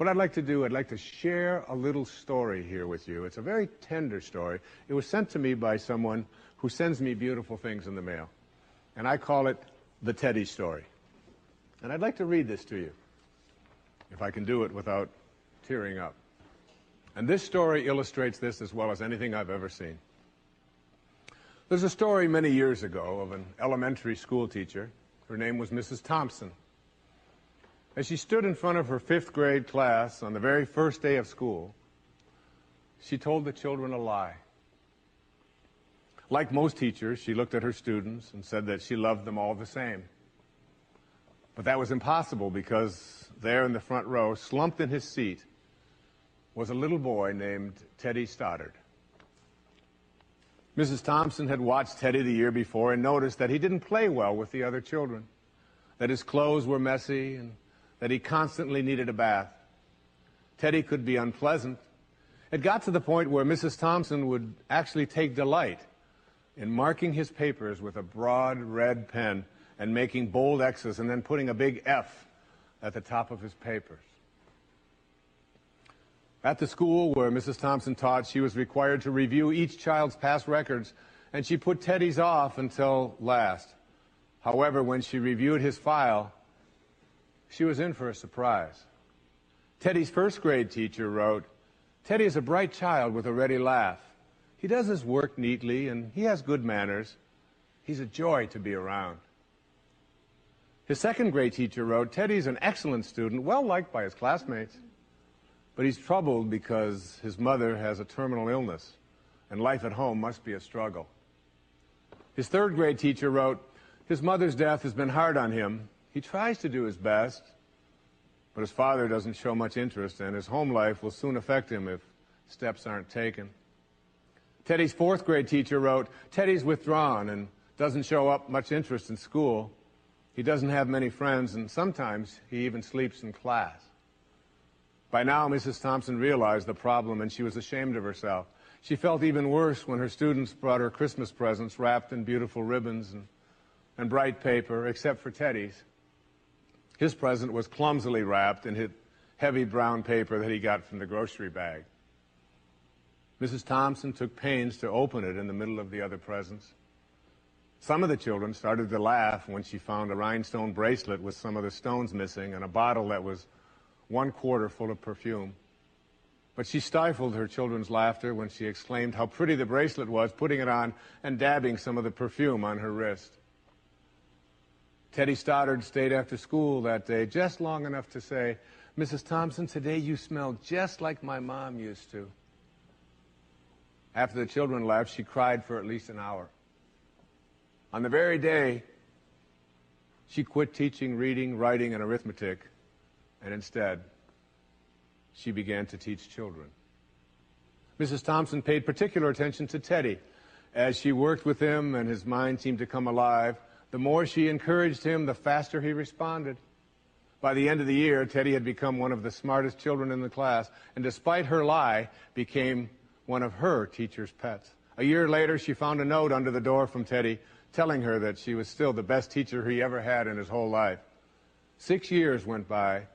What I'd like to do, I'd like to share a little story here with you. It's a very tender story. It was sent to me by someone who sends me beautiful things in the mail. And I call it the Teddy story. And I'd like to read this to you, if I can do it without tearing up. And this story illustrates this as well as anything I've ever seen. There's a story many years ago of an elementary school teacher. Her name was Mrs. Thompson. As she stood in front of her 5th grade class on the very first day of school, she told the children a lie. Like most teachers, she looked at her students and said that she loved them all the same. But that was impossible because there in the front row, slumped in his seat, was a little boy named Teddy Stoddard. Mrs. Thompson had watched Teddy the year before and noticed that he didn't play well with the other children, that his clothes were messy, and that he constantly needed a bath. Teddy could be unpleasant. It got to the point where Mrs. Thompson would actually take delight in marking his papers with a broad red pen and making bold X's and then putting a big F at the top of his papers. At the school where Mrs. Thompson taught, she was required to review each child's past records, and she put Teddy's off until last. However, when she reviewed his file, she was in for a surprise. Teddy's 1st grade teacher wrote, "Teddy is a bright child with a ready laugh. He does his work neatly and he has good manners. He's a joy to be around." His 2nd grade teacher wrote, "Teddy's an excellent student, well liked by his classmates. But he's troubled because his mother has a terminal illness, and life at home must be a struggle." His 3rd grade teacher wrote, "His mother's death has been hard on him. He tries to do his best, but his father doesn't show much interest, and his home life will soon affect him if steps aren't taken." Teddy's 4th grade teacher wrote, "Teddy's withdrawn and doesn't show up much interest in school. He doesn't have many friends, and sometimes he even sleeps in class." By now, Mrs. Thompson realized the problem, and she was ashamed of herself. She felt even worse when her students brought her Christmas presents wrapped in beautiful ribbons and bright paper, except for Teddy's. His present was clumsily wrapped in heavy brown paper that he got from the grocery bag. Mrs. Thompson took pains to open it in the middle of the other presents. Some of the children started to laugh when she found a rhinestone bracelet with some of the stones missing and a bottle that was 1/4 full of perfume. But she stifled her children's laughter when she exclaimed how pretty the bracelet was, putting it on and dabbing some of the perfume on her wrist. Teddy Stoddard stayed after school that day just long enough to say, "Mrs. Thompson, today you smell just like my mom used to." After the children left, she cried for at least an hour. On the very day, she quit teaching reading, writing, and arithmetic, and instead, she began to teach children. Mrs. Thompson paid particular attention to Teddy. As she worked with him and his mind seemed to come alive, the more she encouraged him, the faster he responded. By the end of the year, Teddy had become one of the smartest children in the class, and despite her lie, became one of her teacher's pets. A year later, she found a note under the door from Teddy telling her that she was still the best teacher he ever had in his whole life. 6 years went by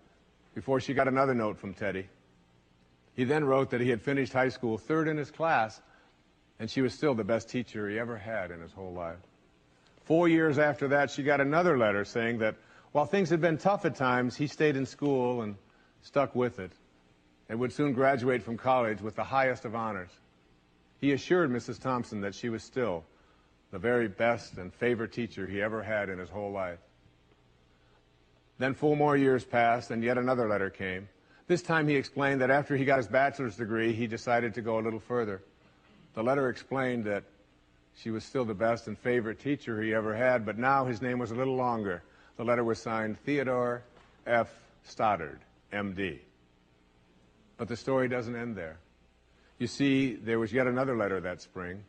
before she got another note from Teddy. He then wrote that he had finished high school 3rd in his class, and she was still the best teacher he ever had in his whole life. 4 years after that, she got another letter saying that while things had been tough at times, he stayed in school and stuck with it, and would soon graduate from college with the highest of honors. He assured Mrs. Thompson that she was still the very best and favorite teacher he ever had in his whole life. Then 4 more years passed, and yet another letter came. This time he explained that after he got his bachelor's degree, he decided to go a little further. The letter explained that she was still the best and favorite teacher he ever had, but now his name was a little longer. The letter was signed Theodore F. Stoddard, M.D. But the story doesn't end there. You see, there was yet another letter that spring.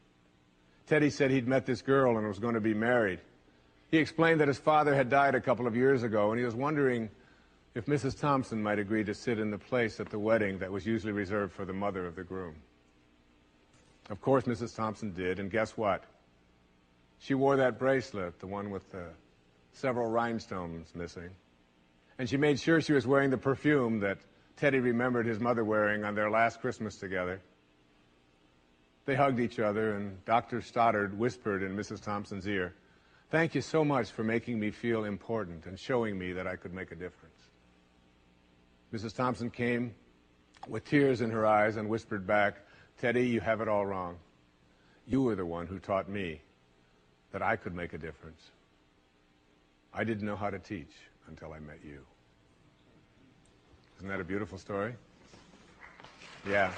Teddy said he'd met this girl and was going to be married. He explained that his father had died a couple of years ago, and he was wondering if Mrs. Thompson might agree to sit in the place at the wedding that was usually reserved for the mother of the groom. Of course, Mrs. Thompson did, and guess what? She wore that bracelet, the one with the several rhinestones missing, and she made sure she was wearing the perfume that Teddy remembered his mother wearing on their last Christmas together. They hugged each other, and Dr. Stoddard whispered in Mrs. Thompson's ear, "Thank you so much for making me feel important and showing me that I could make a difference." Mrs. Thompson came with tears in her eyes and whispered back, "Teddy, you have it all wrong. You were the one who taught me that I could make a difference. I didn't know how to teach until I met you." Isn't that a beautiful story? Yeah.